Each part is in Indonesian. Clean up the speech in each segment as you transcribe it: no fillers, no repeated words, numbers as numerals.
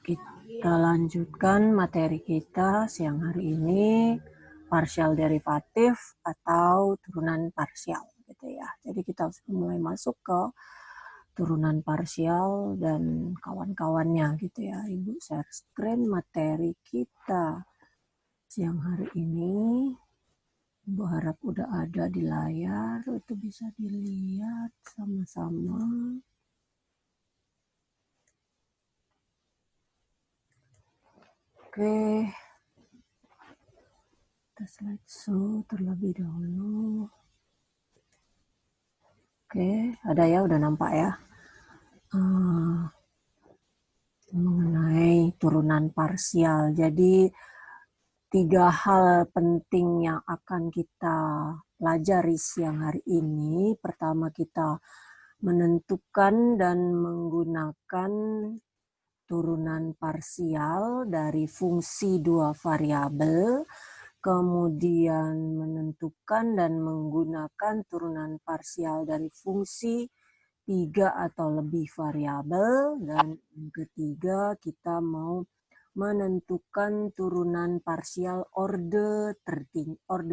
Kita lanjutkan materi kita siang hari ini, partial derivatif atau turunan parsial gitu ya. Jadi kita harus mulai masuk ke turunan parsial dan kawan-kawannya gitu ya. Ibu share screen materi kita siang hari ini. Ibu harap udah ada di layar, itu bisa dilihat sama-sama. Oke, kita slideshow terlebih dahulu. Oke, ada ya, udah nampak ya. Mengenai turunan parsial. Jadi 3 hal penting yang akan kita pelajari siang hari ini. Pertama, kita menentukan dan menggunakan turunan parsial dari fungsi 2 variabel, kemudian menentukan dan menggunakan turunan parsial dari fungsi 3 atau lebih variabel, dan yang ketiga kita mau menentukan turunan parsial orde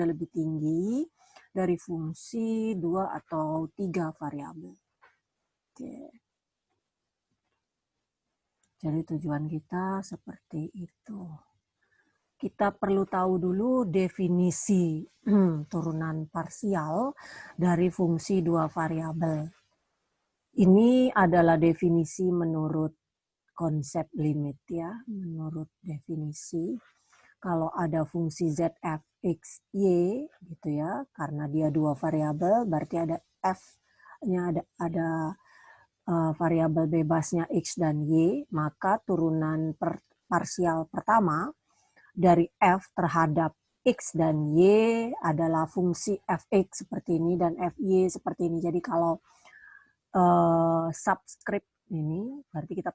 lebih tinggi dari fungsi 2 atau 3 variabel. Oke. Jadi tujuan kita seperti itu. Kita perlu tahu dulu definisi turunan parsial dari fungsi 2 variabel. Ini adalah definisi menurut konsep limit ya, menurut definisi. Kalau ada fungsi z, f, x, y gitu ya, karena dia 2 variabel, berarti ada f-nya, ada variabel bebasnya x dan y, maka turunan parsial pertama dari f terhadap x dan y adalah fungsi fx seperti ini dan fy seperti ini. Jadi kalau subscript ini berarti kita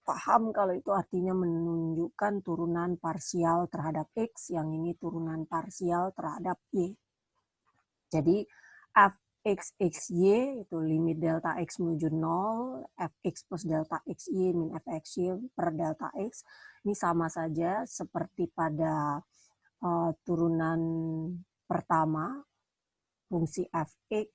paham kalau itu artinya menunjukkan turunan parsial terhadap x, yang ini turunan parsial terhadap y. Jadi fx xy itu limit delta x menuju 0, fx plus delta xy min fxy per delta x. Ini sama saja seperti pada turunan pertama fungsi fx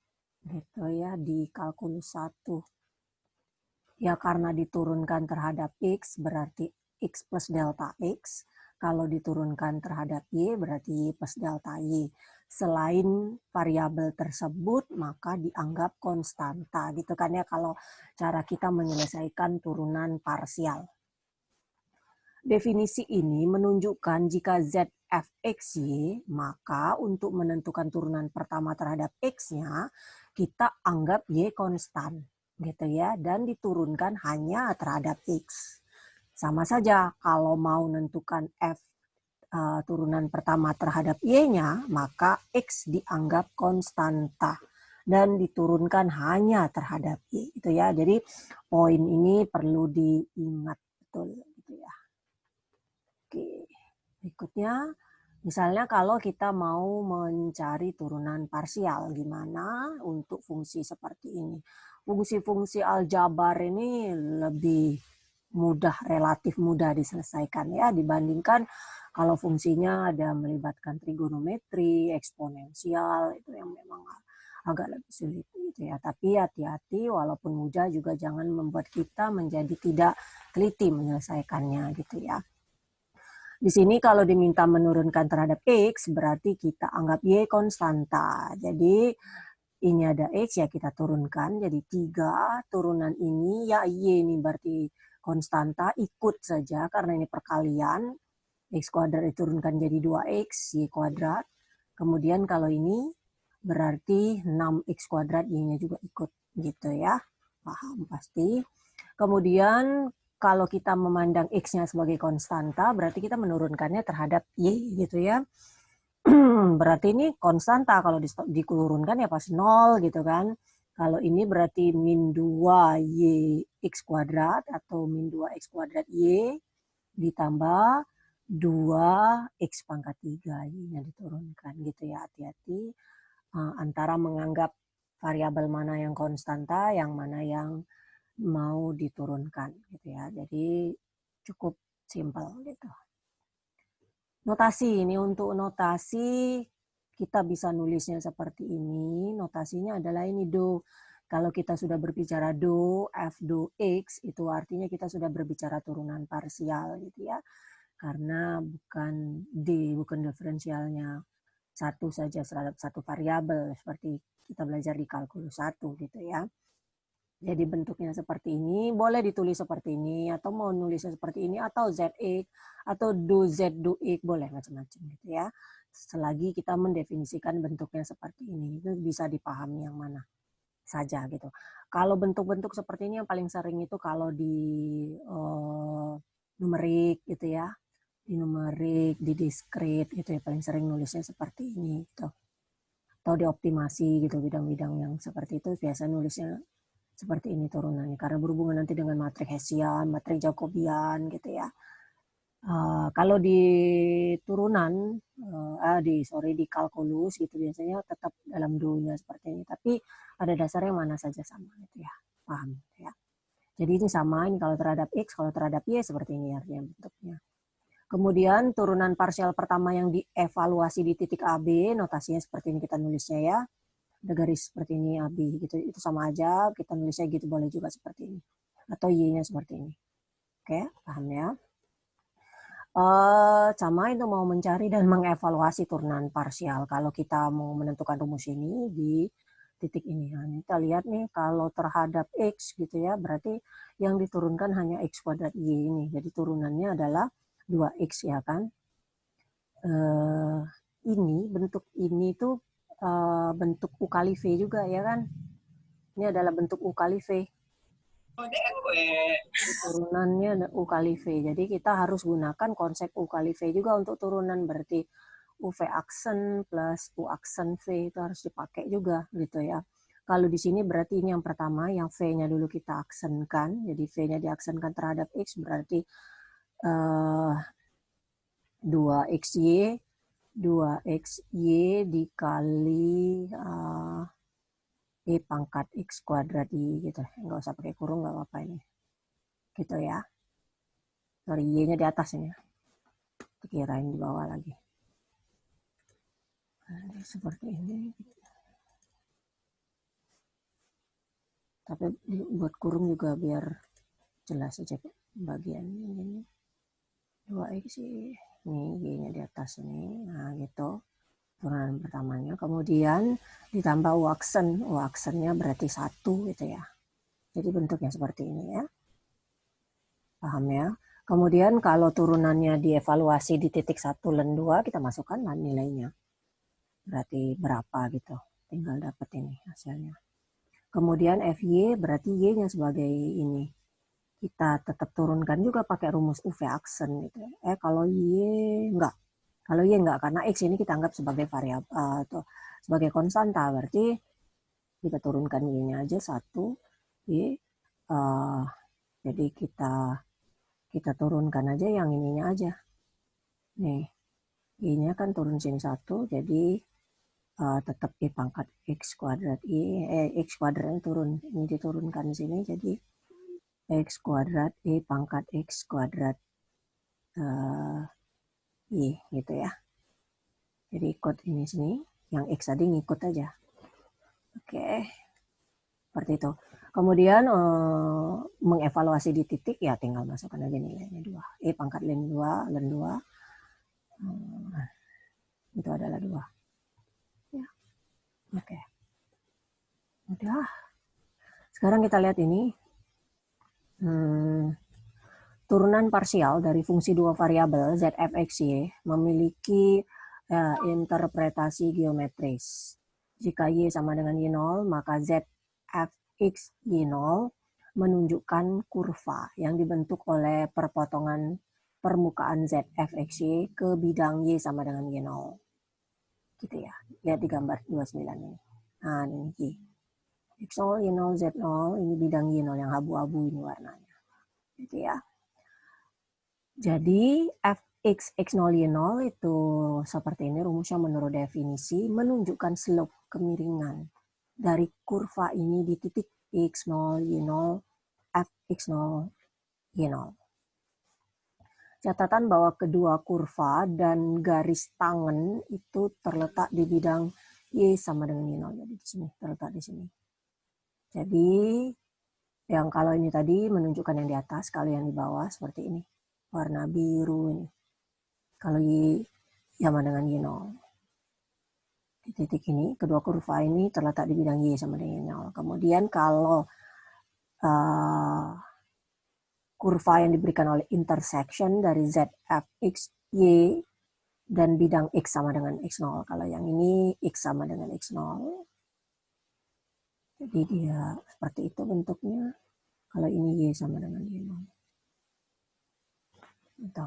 gitu ya di kalkulus 1. Ya karena diturunkan terhadap x berarti x plus delta x. Kalau diturunkan terhadap y berarti y plus delta y. Selain variabel tersebut maka dianggap konstanta gitu kan ya kalau cara kita menyelesaikan turunan parsial. Definisi ini menunjukkan jika z f x y, maka untuk menentukan turunan pertama terhadap x-nya kita anggap y konstan gitu ya, dan diturunkan hanya terhadap x. Sama saja kalau mau menentukan f turunan pertama terhadap y-nya, maka x dianggap konstanta dan diturunkan hanya terhadap y gitu ya. Jadi poin ini perlu diingat betul gitu ya. Oke, berikutnya misalnya kalau kita mau mencari turunan parsial, gimana untuk fungsi seperti ini? Fungsi-fungsi aljabar ini lebih mudah, relatif mudah diselesaikan ya dibandingkan kalau fungsinya ada melibatkan trigonometri, eksponensial, itu yang memang agak lebih sulit gitu ya. Tapi hati-hati, walaupun mudah juga jangan membuat kita menjadi tidak teliti menyelesaikannya gitu ya. Di sini kalau diminta menurunkan terhadap X, berarti kita anggap Y konstanta. Jadi ini ada X, ya kita turunkan. Jadi 3 turunan ini, ya Y ini berarti konstanta, ikut saja karena ini perkalian. X kuadrat diturunkan jadi 2X, Y kuadrat. Kemudian kalau ini berarti 6X kuadrat, Y-nya juga ikut. Gitu ya, paham pasti. Kemudian kalau kita memandang X-nya sebagai konstanta, berarti kita menurunkannya terhadap Y gitu ya. Berarti ini konstanta, kalau diturunkan ya pasti 0 gitu kan. Kalau ini berarti min 2Y X kuadrat atau min 2X kuadrat Y ditambah 2X pangkat 3 Y-nya diturunkan gitu ya. Hati-hati antara menganggap variabel mana yang konstanta, yang mana yang mau diturunkan gitu ya. Jadi cukup Simple gitu. Notasi, ini untuk notasi kita bisa nulisnya seperti ini. Notasinya adalah ini do. Kalau kita sudah berbicara do, f do x, itu artinya kita sudah berbicara turunan parsial gitu ya. Karena bukan d, bukan diferensialnya satu saja terhadap satu variabel seperti kita belajar di kalkulus 1 gitu ya. Jadi bentuknya seperti ini, boleh ditulis seperti ini, atau mau nulisnya seperti ini, atau ZX, atau do Z, do X, boleh macam-macam gitu ya. Selagi kita mendefinisikan bentuknya seperti ini, itu bisa dipahami yang mana saja gitu. Kalau bentuk-bentuk seperti ini yang paling sering itu kalau di numerik gitu ya, di numerik, di diskrit gitu ya, paling sering nulisnya seperti ini gitu. Atau di optimasi gitu, bidang-bidang yang seperti itu biasa nulisnya seperti ini turunannya karena berhubungan nanti dengan matrik Hessian, matrik Jacobian gitu ya. Kalau di turunan, di kalkulus gitu biasanya tetap dalam do-nya seperti ini. Tapi pada dasarnya mana saja sama gitu ya, paham ya. Jadi ini sama, ini kalau terhadap X, kalau terhadap Y seperti ini artinya bentuknya. Kemudian turunan parsial pertama yang dievaluasi di titik AB, notasinya seperti ini kita nulisnya ya. Ada garis seperti ini AB gitu, itu sama aja kita nulisnya gitu, boleh juga seperti ini atau Y-nya seperti ini. Oke, paham ya. Sama itu mau mencari dan mengevaluasi turunan parsial kalau kita mau menentukan rumus ini di titik ini. Nah, kita lihat nih kalau terhadap X gitu ya, berarti yang diturunkan hanya X kuadrat Y ini, jadi turunannya adalah 2X ya kan. Ini bentuk ini tuh bentuk U kali V juga ya kan. Ini adalah bentuk U kali V. Turunannya ada U kali V. Jadi kita harus gunakan konsep U kali V juga untuk turunan. Berarti UV aksen plus U aksen V itu harus dipakai juga gitu ya. Kalau di sini berarti ini yang pertama, yang V-nya dulu kita aksenkan. Jadi V-nya diaksenkan terhadap X berarti 2XY 2XY dikali E pangkat X kuadrat Y gitu. Nggak usah pakai kurung, nggak apa-apa ini. Gitu ya. Sorry, Y-nya di atas ini. Dikirain di bawah lagi. Nah, seperti ini. Tapi buat kurung juga biar jelas aja bagian ini. 2X ini Y-nya di atas ini. Nah, gitu. Turunan pertamanya. Kemudian ditambah U aksen. U aksennya berarti 1 gitu ya. Jadi bentuknya seperti ini ya. Paham ya? Kemudian kalau turunannya dievaluasi di titik 1 dan 2, kita masukkan nilainya. Berarti berapa gitu. Tinggal dapat ini hasilnya. Kemudian FY berarti Y-nya sebagai ini. Kita tetap turunkan juga pakai rumus UV aksen gitu. Kalau Y enggak. Kalau Y enggak, karena X ini kita anggap sebagai variabel atau sebagai konstanta. Berarti kita turunkan Y-nya aja 1. Y. Jadi kita turunkan aja yang ininya aja. Nih, Y-nya kan turun sini 1, jadi tetap Y pangkat X kuadrat X kuadratnya turun. Ini diturunkan sini, jadi X kuadrat Y pangkat X kuadrat Y gitu ya. Jadi ikut ini sini, yang X tadi ngikut aja. Oke, seperti itu. Kemudian mengevaluasi di titik, ya tinggal masukkan aja nilainya 2. Y pangkat ln 2, ln 2. Itu adalah 2. Ya. Oke. Udah. Sekarang kita lihat ini. Turunan parsial dari fungsi dua variabel z, f, x, y memiliki interpretasi geometris. Jika y sama dengan y0, maka z, f, x, y0 menunjukkan kurva yang dibentuk oleh perpotongan permukaan z, f, x, y ke bidang y sama dengan y0. Gitu ya. Lihat di gambar 29 ini. Nah, ini y. X0, Y0, Z0, ini bidang Y0 yang abu-abu ini warnanya. Gitu ya. Jadi Fx X0 Y0 itu seperti ini rumusnya menurut definisi menunjukkan slope kemiringan dari kurva ini di titik X0 Y0 Fx0 Y0. Catatan bahwa kedua kurva dan garis tangan itu terletak di bidang Y sama dengan Y0. Jadi di sini, terletak di sini. Jadi yang kalau ini tadi menunjukkan yang di atas, kalau yang di bawah seperti ini. Warna biru ini. Kalau Y sama dengan Y0. Di titik ini, kedua kurva ini terletak di bidang Y sama dengan Y0. Kemudian kalau kurva yang diberikan oleh intersection dari Z, F, X, Y, dan bidang X sama dengan X0. Kalau yang ini X sama dengan X0. Jadi dia seperti itu bentuknya. Kalau ini Y sama dengan Y0. Gitu.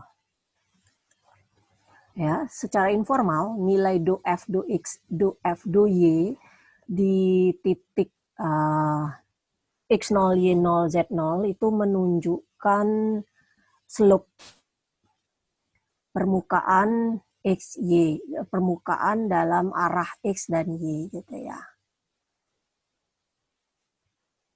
Ya, secara informal, nilai do F, do X, do F, do Y di titik X0, Y0, Z0 itu menunjukkan slope permukaan X, Y, permukaan dalam arah X dan Y gitu ya.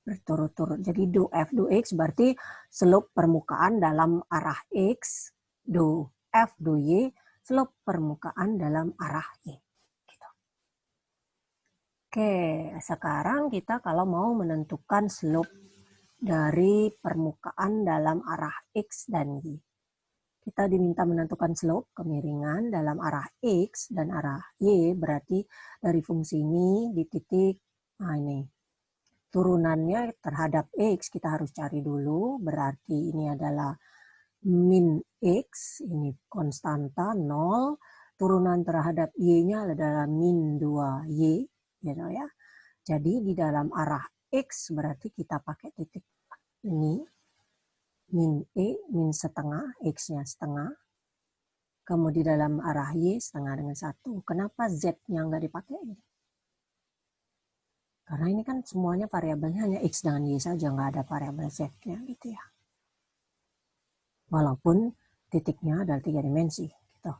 Berturut-turut. Jadi do F, do X berarti slope permukaan dalam arah X, do F, do Y, slope permukaan dalam arah Y. Gitu. Oke, sekarang kita kalau mau menentukan slope dari permukaan dalam arah X dan Y. Kita diminta menentukan slope kemiringan dalam arah X dan arah Y, berarti dari fungsi ini di titik, nah ini, turunannya terhadap X kita harus cari dulu, berarti ini adalah min X, ini konstanta 0, turunan terhadap Y-nya adalah min 2Y, gitu ya. Jadi di dalam arah X berarti kita pakai titik ini, min E, min setengah, X-nya setengah. Kemudian dalam arah Y setengah dengan 1. Kenapa Z-nya nggak dipakai? Karena ini kan semuanya variabelnya hanya X dengan Y saja, nggak ada variabel Z-nya gitu ya. Walaupun titiknya adalah 3 dimensi. Gitu.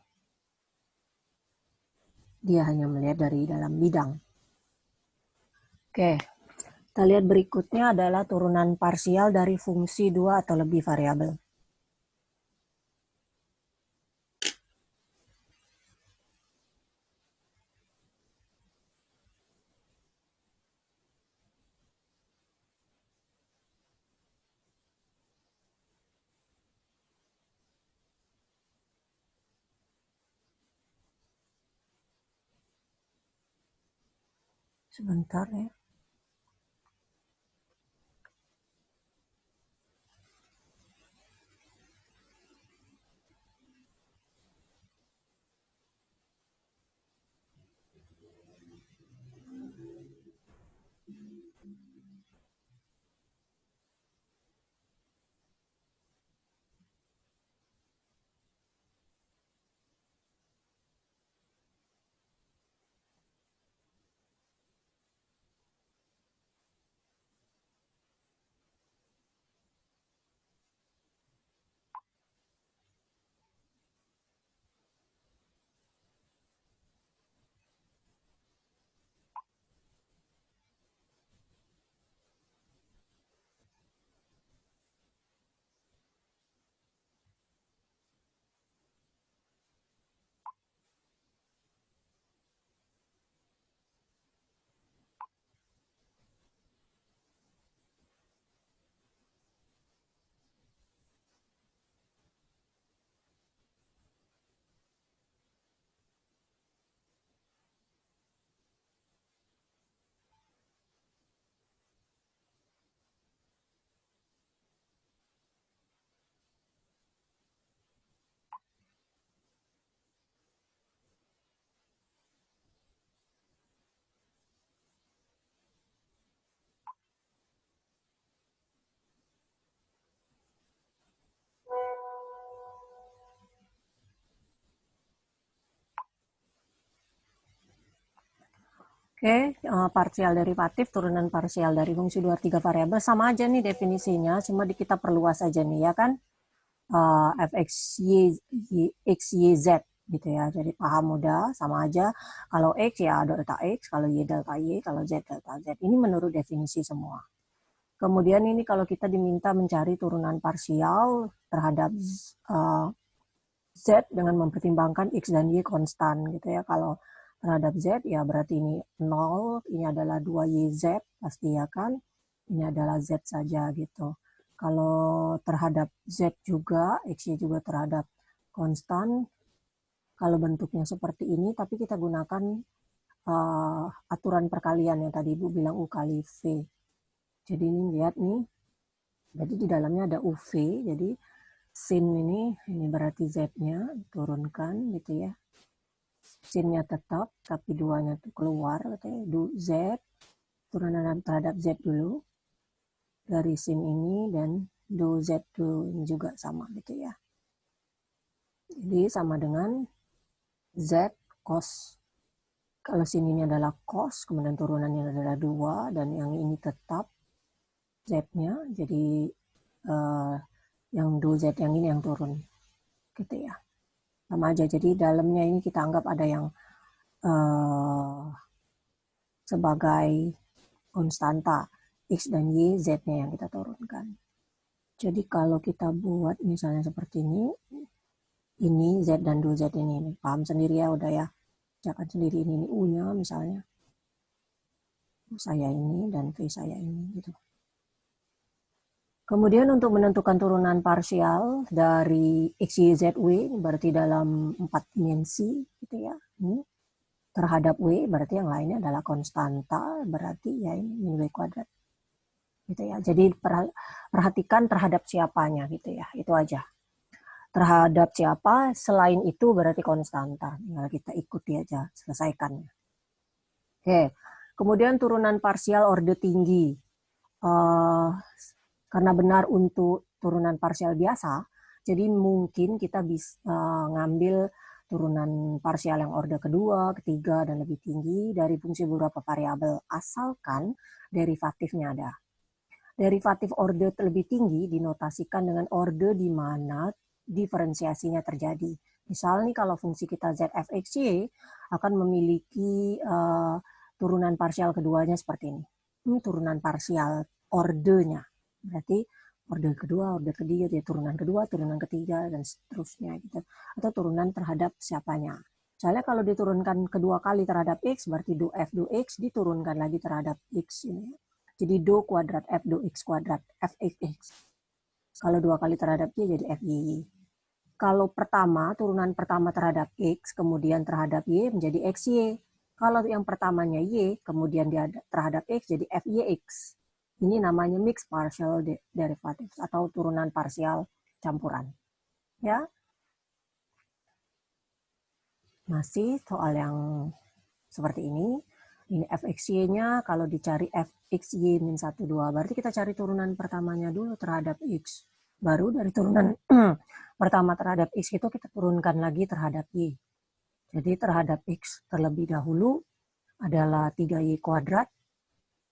Dia hanya melihat dari dalam bidang. Oke, kita lihat berikutnya adalah turunan parsial dari fungsi 2 atau lebih variabel. Sebentar ya. Oke, parsial derivatif, turunan parsial dari fungsi 2 3 variabel sama aja nih definisinya, cuma kita perluas aja nih ya kan. Fx y, x y z gitu ya. Jadi paham mudah, sama aja. Kalau x ya delta x, kalau y delta y, kalau z delta z. Ini menurut definisi semua. Kemudian ini kalau kita diminta mencari turunan parsial terhadap Z dengan mempertimbangkan X dan Y konstan gitu ya. Kalau terhadap Z ya berarti ini 0, ini adalah 2YZ pasti ya kan. Ini adalah Z saja gitu. Kalau terhadap Z juga, XY juga terhadap konstan, kalau bentuknya seperti ini, tapi kita gunakan aturan perkalian yang tadi Ibu bilang U kali V. Jadi ini lihat nih, jadi di dalamnya ada UV, jadi sin ini berarti Z-nya turunkan gitu ya. Sin-nya tetap, tapi 2-nya tuh keluar, gitu ya. Z, turunan terhadap Z dulu, dari sin ini, dan do Z ini juga sama gitu ya. Jadi sama dengan Z cos. Kalau sin ini adalah cos, kemudian turunannya adalah 2, dan yang ini tetap Z-nya, jadi yang do Z yang ini yang turun. Gitu ya. Sama aja, jadi dalamnya ini kita anggap ada yang sebagai konstanta X dan Y, Z-nya yang kita turunkan. Jadi kalau kita buat misalnya seperti ini Z dan 2Z ini paham sendiri ya, udah ya. Jangan sendiri ini U-nya misalnya. U saya ini dan V saya ini gitu. Kemudian untuk menentukan turunan parsial dari X, Y, Z, W berarti dalam 4 dimensi gitu ya. Ini terhadap W berarti yang lainnya adalah konstanta, berarti ya ini min W kuadrat. Gitu ya. Jadi perhatikan terhadap siapanya gitu ya. Itu aja. Terhadap siapa, selain itu berarti konstanta. Tinggal kita ikuti aja, selesaikan. Oke, kemudian turunan parsial orde tinggi. Karena benar untuk turunan parsial biasa, jadi mungkin kita bisa ngambil turunan parsial yang orde kedua, ketiga, dan lebih tinggi dari fungsi beberapa variabel, asalkan derivatifnya ada. Derivatif orde lebih tinggi dinotasikan dengan orde di mana diferensiasinya terjadi. Misal nih kalau fungsi kita z f x y akan memiliki turunan parsial keduanya seperti ini. Ini turunan parsial ordenya. Berarti orde kedua, orde ketiga, ya turunan kedua, turunan ketiga, dan seterusnya gitu. Atau turunan terhadap siapanya. Misalnya kalau diturunkan kedua kali terhadap X, berarti do F do X diturunkan lagi terhadap X ini. Jadi do kuadrat F do X kuadrat Fx. Kalau dua kali terhadap Y jadi Fy. Kalau pertama, turunan pertama terhadap X, kemudian terhadap Y menjadi XY. Kalau yang pertamanya Y, kemudian dia terhadap X jadi Fyx. Ini namanya mixed partial derivatives atau turunan parsial campuran. Ya. Masih soal yang seperti ini. Ini fxy-nya kalau dicari fxy min 1, 2. Berarti kita cari turunan pertamanya dulu terhadap x. Baru dari turunan pertama terhadap x itu kita turunkan lagi terhadap y. Jadi terhadap x terlebih dahulu adalah 3y kuadrat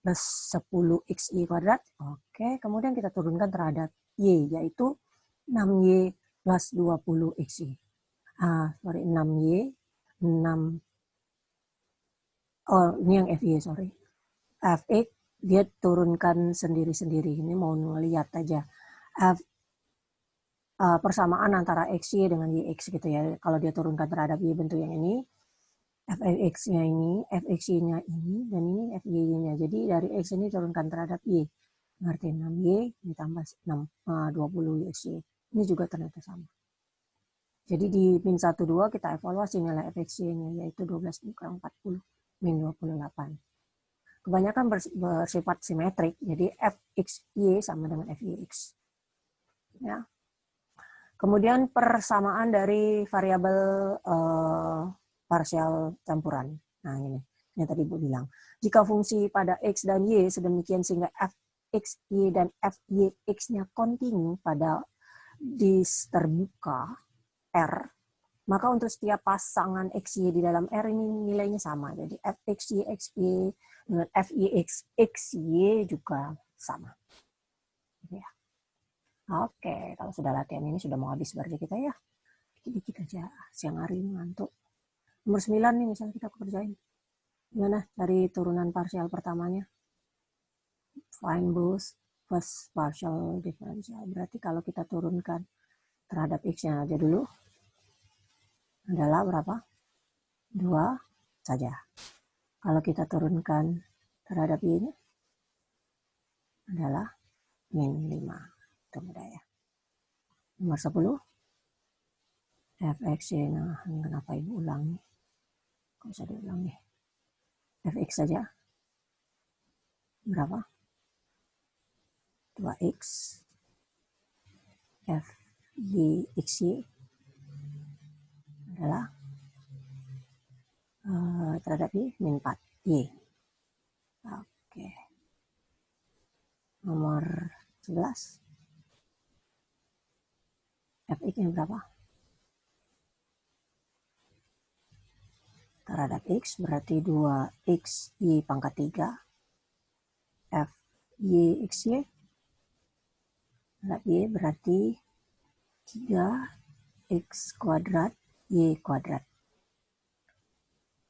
plus 10xy kuadrat. Oke, kemudian kita turunkan terhadap y, yaitu 6y plus 20xy. 6y, 6, oh ini yang FY, sorry. Fx dia turunkan sendiri-sendiri. Ini mau ngeliat aja. Persamaan antara XY dengan YX gitu ya. Kalau dia turunkan terhadap Y bentuk yang ini, Fx-nya ini, Fxy-nya ini, dan ini Fy-nya. Jadi dari X ini turunkan terhadap Y. Berarti 6Y ditambah 20 YXY. Ini juga ternyata sama. Jadi di min 1, 2 kita evaluasi nilai Fxy-nya, yaitu 12 kurang 40, min 28. Kebanyakan bersifat simetrik, jadi Fxy sama dengan Fyx. Ya. Kemudian persamaan dari variabel parsial campuran. Nah ini yang tadi Bu bilang. Jika fungsi pada X dan Y sedemikian sehingga Fxy dan Fyx-nya kontinu pada disk terbuka R, maka untuk setiap pasangan XY di dalam R ini nilainya sama. Jadi Fxy, XY dengan Fyx, XY juga sama. Ya. Oke, kalau sudah latihan ini sudah mau habis berarti kita ya. Dikit-dikit aja, siang hari ini ngantuk. Nomor 9 nih misalnya kita kerjain. Gimana cari turunan parsial pertamanya? Find both first partial differential. Berarti kalau kita turunkan terhadap X-nya aja dulu. adalah berapa? 2 saja. Kalau kita turunkan terhadap Y-nya adalah min 5. Itu mudah ya. Nomor 10. Fx-y. Nah, kenapa Ibu ulang nih? Kok bisa diulang nih? Fx saja. Berapa? 2x. Fy adalah terhadap Y min 4. Y. Oke. Nomor 11. Fx-nya berapa? Terhadap X berarti 2x Y pangkat 3. Fy xy terhadap Y berarti 3x kuadrat Y kuadrat.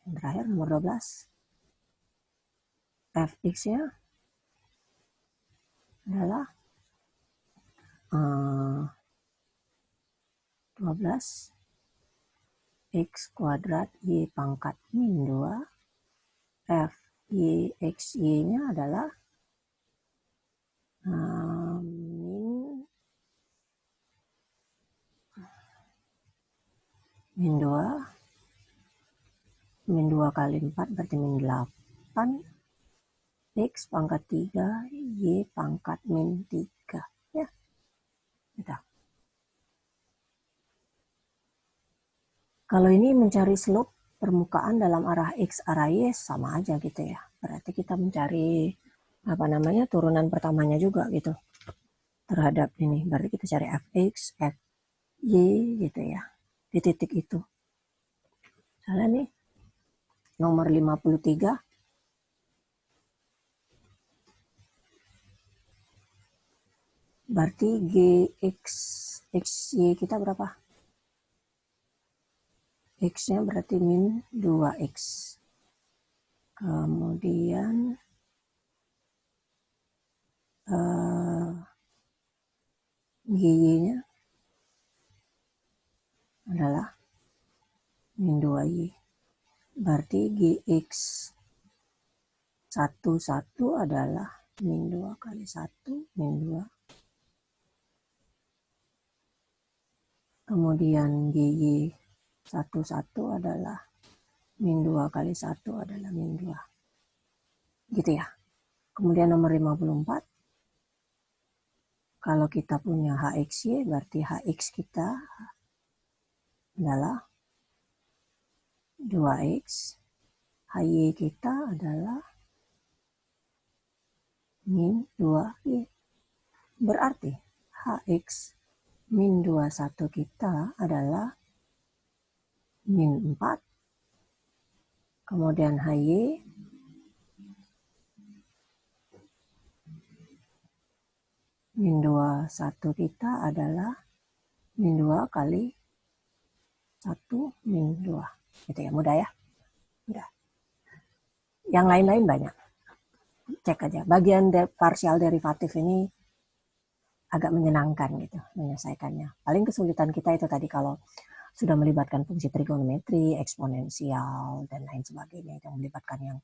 Yang terakhir nomor 12. Fx-nya adalah 12 x kuadrat Y pangkat min 2. Fy xy-nya adalah min 2. Min 2 kali 4 berarti min 8. X pangkat 3 Y pangkat min 3. Ya, gitu. Kalau ini mencari slope permukaan dalam arah X arah Y sama aja gitu ya. Berarti kita mencari turunan pertamanya juga gitu. Terhadap ini. Berarti kita cari Fx, Fy gitu ya. Di titik itu. Misalnya nih nomor 53. Berarti xy kita berapa? X-nya berarti min 2x. Kemudian GY-nya adalah min 2y. Berarti GX 11 adalah min 2 kali 1 min 2. Kemudian GY 11 adalah min 2 kali 1 adalah min 2. Gitu ya. Kemudian nomor 54. Kalau kita punya HXY berarti HX kita adalah 2x. HY kita adalah min 2y. Berarti HX min 21 kita adalah min 4. Kemudian HY min 21 kita adalah min 2 kali 1 min 2. Gitu ya, mudah ya? Mudah. Yang lain-lain banyak. Cek aja. Bagian partial derivatif ini agak menyenangkan gitu menyelesaikannya. Paling kesulitan kita itu tadi kalau sudah melibatkan fungsi trigonometri, eksponensial, dan lain sebagainya. Yang melibatkan yang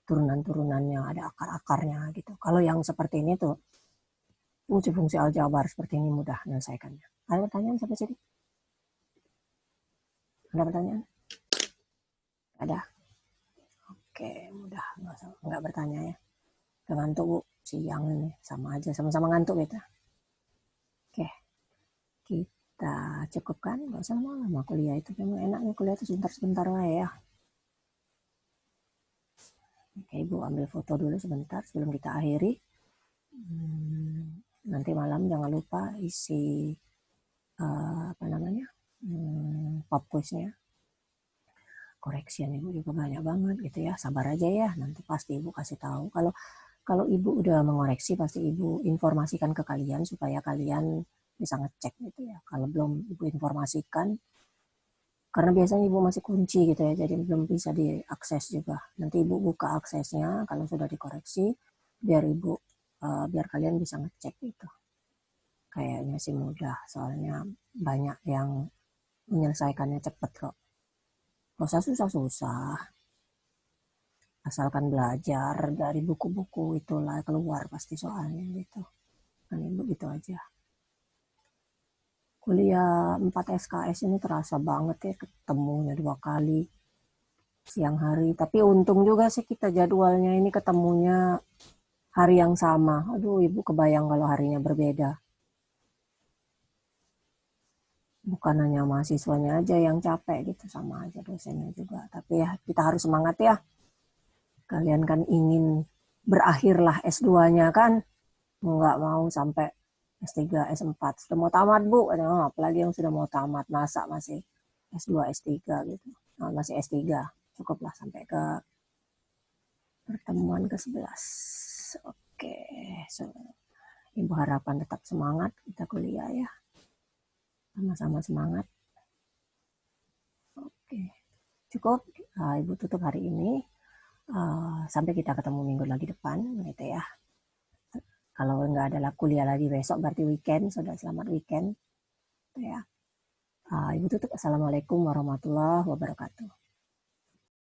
turunan-turunannya, ada akar-akarnya gitu. Kalau yang seperti ini tuh, fungsi-fungsi aljabar seperti ini mudah menyelesaikannya. Ada pertanyaan sampai sini? Ada pertanyaan? Ada? Oke, mudah. Nggak bertanya ya. Udah ngantuk, Bu. Siang ini. Sama aja, sama-sama ngantuk kita. Oke. Kita cukupkan. Nggak usah lama-lama kuliah itu. Memang enaknya kuliah itu sebentar-sebentar lah ya. Oke, Ibu ambil foto dulu sebentar sebelum kita akhiri. Nanti malam jangan lupa isi pop quiznya. Correction Ibu juga banyak banget gitu ya. Sabar aja ya, nanti pasti Ibu kasih tahu. Kalau Ibu udah mengoreksi pasti Ibu informasikan ke kalian supaya kalian bisa ngecek gitu ya. Kalau belum Ibu informasikan, karena biasanya Ibu masih kunci gitu ya, jadi belum bisa diakses juga. Nanti Ibu buka aksesnya kalau sudah dikoreksi, biar kalian bisa ngecek gitu. Kayaknya sih mudah, soalnya banyak yang menyelesaikannya cepat kok. Gak usah susah-susah. Asalkan belajar dari buku-buku itulah keluar pasti soalnya gitu. Kan begitu aja. Kuliah 4 SKS ini terasa banget ya, ketemunya 2 kali siang hari. Tapi untung juga sih kita jadwalnya ini ketemunya hari yang sama. Aduh, ibu kebayang kalau harinya berbeda. Bukan hanya mahasiswanya aja yang capek gitu, sama aja dosennya juga. Tapi ya kita harus semangat ya. Kalian kan ingin berakhirlah S2-nya kan. Nggak mau sampai S3, S4. Sudah mau tamat bu, apalagi yang sudah mau tamat. Masa masih S2, S3 gitu. Nah, masih S3. Cukuplah sampai ke pertemuan ke-11. Oke, so, ibu harapan tetap semangat kita kuliah ya. Sama-sama semangat. Oke, cukup. Ibu tutup hari ini. Sampai kita ketemu minggu lagi depan, gitu ya. Kalau nggak ada kuliah lagi besok, berarti weekend. Sudah selamat weekend. Gitu ya. Ibu tutup. Assalamualaikum warahmatullahi wabarakatuh.